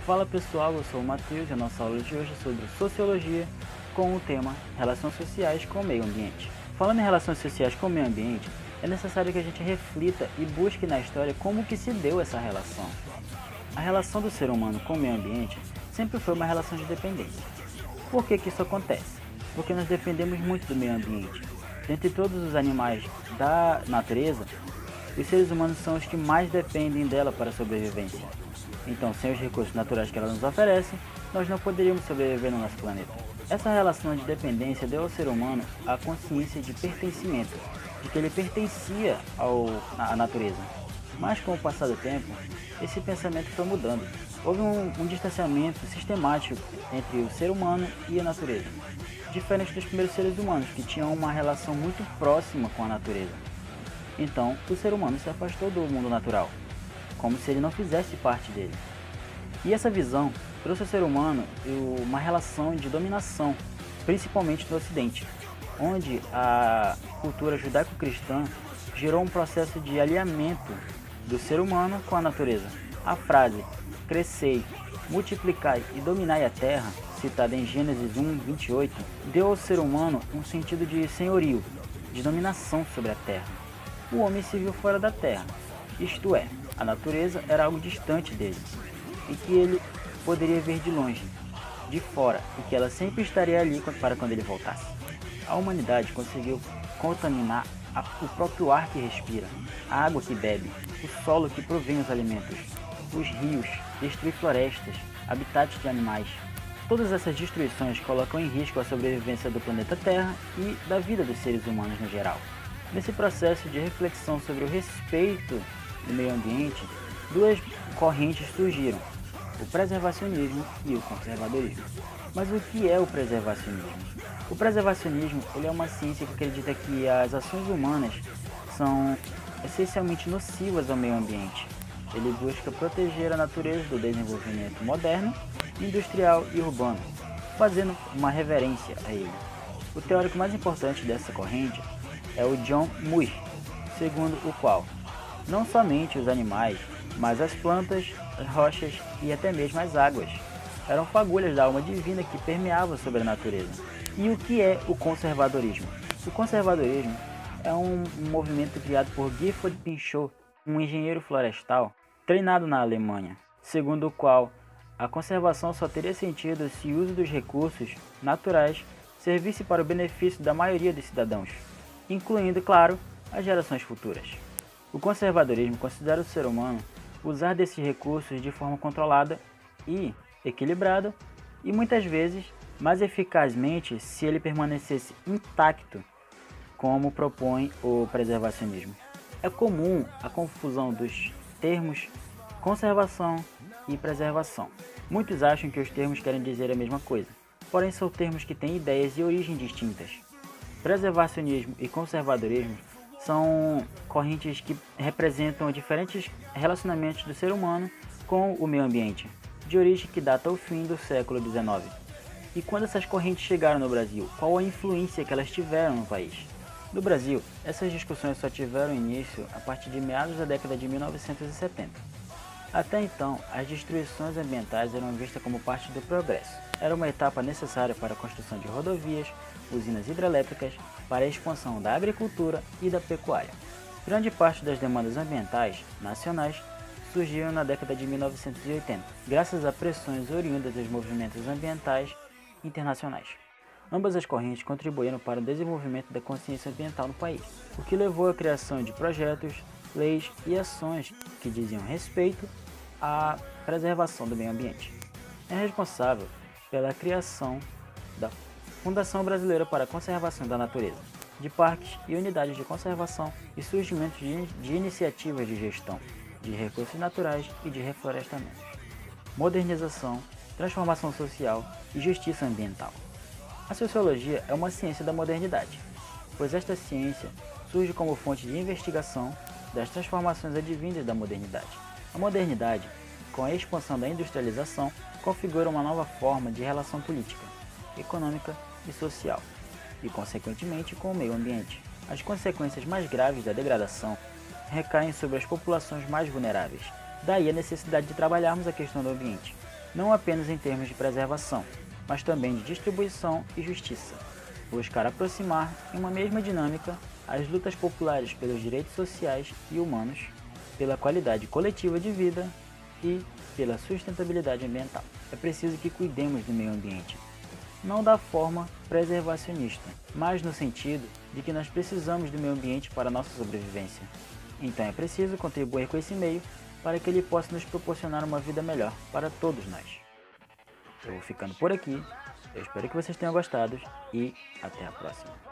Fala pessoal, eu sou o Matheus e a nossa aula de hoje é sobre Sociologia com o tema Relações Sociais com o Meio Ambiente. Falando em relações sociais com o meio ambiente, é necessário que a gente reflita e busque na história como que se deu essa relação. A relação do ser humano com o meio ambiente sempre foi uma relação de dependência. Por que que isso acontece? Porque nós dependemos muito do meio ambiente. Dentre todos os animais da natureza, os seres humanos são os que mais dependem dela para a sobrevivência. Então, sem os recursos naturais que ela nos oferece, nós não poderíamos sobreviver no nosso planeta. Essa relação de dependência deu ao ser humano a consciência de pertencimento, de que ele pertencia à natureza. Mas com o passar do tempo, esse pensamento foi mudando. Houve um distanciamento sistemático entre o ser humano e a natureza, diferente dos primeiros seres humanos, que tinham uma relação muito próxima com a natureza. Então, o ser humano se afastou do mundo natural, como se ele não fizesse parte dele. E essa visão trouxe ao ser humano uma relação de dominação, principalmente no Ocidente, onde a cultura judaico-cristã gerou um processo de alinhamento do ser humano com a natureza. A frase crescei, multiplicai e dominai a terra, citada em Gênesis 1:28, deu ao ser humano um sentido de senhorio, de dominação sobre a terra. O homem se viu fora da terra, isto é, a natureza era algo distante dele, e que ele poderia ver de longe, de fora, e que ela sempre estaria ali para quando ele voltasse. A humanidade conseguiu contaminar o próprio ar que respira, a água que bebe, o solo que provém os alimentos, os rios, destruir florestas, habitats de animais. Todas essas destruições colocam em risco a sobrevivência do planeta Terra e da vida dos seres humanos no geral. Nesse processo de reflexão sobre o respeito do meio ambiente, duas correntes surgiram, o preservacionismo e o conservadorismo. Mas o que é o preservacionismo? O preservacionismo ele é uma ciência que acredita que as ações humanas são essencialmente nocivas ao meio ambiente. Ele busca proteger a natureza do desenvolvimento moderno, industrial e urbano, fazendo uma reverência a ele. O teórico mais importante dessa corrente é o John Muir, segundo o qual não somente os animais, mas as plantas, as rochas e até mesmo as águas eram fagulhas da alma divina que permeava sobre a natureza. E o que é o conservadorismo? O conservadorismo é um movimento criado por Gifford Pinchot, um engenheiro florestal treinado na Alemanha, segundo o qual a conservação só teria sentido se o uso dos recursos naturais servisse para o benefício da maioria dos cidadãos, incluindo, claro, as gerações futuras. O conservadorismo considera o ser humano usar desses recursos de forma controlada e equilibrada e muitas vezes mais eficazmente se ele permanecesse intacto, como propõe o preservacionismo. É comum a confusão dos termos conservação e preservação. Muitos acham que os termos querem dizer a mesma coisa, porém são termos que têm ideias e origem distintas. Preservacionismo e conservadorismo são correntes que representam diferentes relacionamentos do ser humano com o meio ambiente, de origem que data ao fim do século XIX. E quando essas correntes chegaram no Brasil, qual a influência que elas tiveram no país? No Brasil, essas discussões só tiveram início a partir de meados da década de 1970. Até então, as destruições ambientais eram vistas como parte do progresso. Era uma etapa necessária para a construção de rodovias, usinas hidrelétricas, para a expansão da agricultura e da pecuária. Grande parte das demandas ambientais nacionais surgiram na década de 1980, graças a pressões oriundas dos movimentos ambientais internacionais. Ambas as correntes contribuíram para o desenvolvimento da consciência ambiental no país, o que levou à criação de projetos, leis e ações que diziam respeito à preservação do meio ambiente. É responsável pela criação da Fundação Brasileira para a Conservação da Natureza, de parques e unidades de conservação e surgimento de iniciativas de gestão de recursos naturais e de reflorestamento, modernização, transformação social e justiça ambiental. A sociologia é uma ciência da modernidade, pois esta ciência surge como fonte de investigação das transformações advindas da modernidade. A modernidade, com a expansão da industrialização, configura uma nova forma de relação política, econômica e social, e consequentemente com o meio ambiente. As consequências mais graves da degradação recaem sobre as populações mais vulneráveis. Daí a necessidade de trabalharmos a questão do ambiente, não apenas em termos de preservação, mas também de distribuição e justiça. Buscar aproximar, em uma mesma dinâmica, as lutas populares pelos direitos sociais e humanos, pela qualidade coletiva de vida e pela sustentabilidade ambiental. É preciso que cuidemos do meio ambiente, não da forma preservacionista, mas no sentido de que nós precisamos do meio ambiente para a nossa sobrevivência. Então é preciso contribuir com esse meio para que ele possa nos proporcionar uma vida melhor para todos nós. Eu vou ficando por aqui, eu espero que vocês tenham gostado e até a próxima.